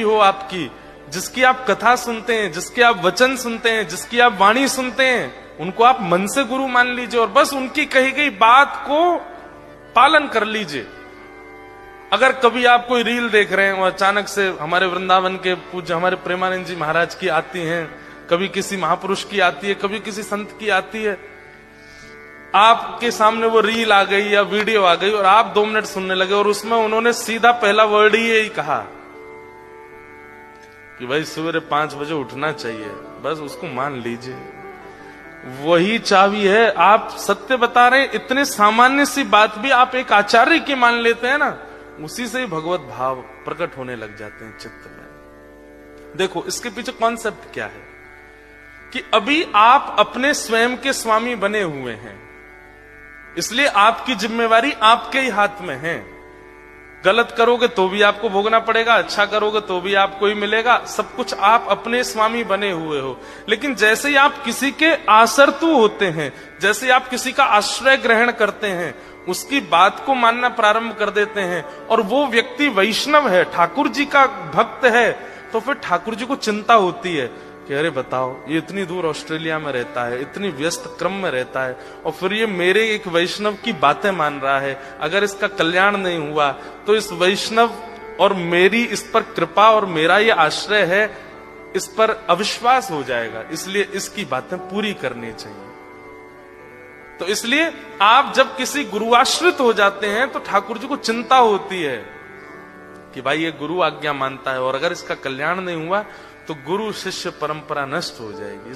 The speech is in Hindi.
हो आपकी, जिसकी आप कथा सुनते हैं, जिसके आप वचन सुनते हैं, जिसकी आप वाणी सुनते हैं, उनको आप मन से गुरु मान लीजिए और बस उनकी कही गई बात को पालन कर लीजिए। अगर कभी आप कोई रील देख रहे हैं और अचानक से हमारे वृंदावन के पूज्य हमारे प्रेमानंद जी महाराज की आती हैं, कभी किसी महापुरुष की आती है, कभी किसी संत की आती है, आपके सामने वो रील आ गई या वीडियो आ गई और आप 2 मिनट सुनने लगे और उसमें उन्होंने सीधा पहला वर्ड ही यही कहा कि भाई सवेरे 5 बजे उठना चाहिए, बस उसको मान लीजिए। वही चाबी है। आप सत्य बता रहे हैं, इतने सामान्य सी बात भी आप एक आचार्य की मान लेते हैं ना, उसी से ही भगवत भाव प्रकट होने लग जाते हैं चित्त में। देखो इसके पीछे कॉन्सेप्ट क्या है कि अभी आप अपने स्वयं के स्वामी बने हुए हैं, इसलिए आपकी जिम्मेवारी आपके ही हाथ में है। गलत करोगे तो भी आपको भोगना पड़ेगा, अच्छा करोगे तो भी आपको ही मिलेगा, सब कुछ आप अपने स्वामी बने हुए हो। लेकिन जैसे ही आप किसी के आसरतु होते हैं, जैसे ही आप किसी का आश्रय ग्रहण करते हैं, उसकी बात को मानना प्रारंभ कर देते हैं और वो व्यक्ति वैष्णव है, ठाकुर जी का भक्त है, तो फिर ठाकुर जी को चिंता होती है कि अरे बताओ ये इतनी दूर ऑस्ट्रेलिया में रहता है, इतनी व्यस्त क्रम में रहता है और फिर ये मेरे एक वैष्णव की बातें मान रहा है, अगर इसका कल्याण नहीं हुआ तो इस वैष्णव और मेरी इस पर कृपा और मेरा ये आश्रय है, इस पर अविश्वास हो जाएगा, इसलिए इसकी बातें पूरी करनी चाहिए। तो इसलिए आप जब किसी गुरुआश्रित हो जाते हैं तो ठाकुर जी को चिंता होती है कि भाई ये गुरु आज्ञा मानता है और अगर इसका कल्याण नहीं हुआ तो गुरु शिष्य परंपरा नष्ट हो जाएगी।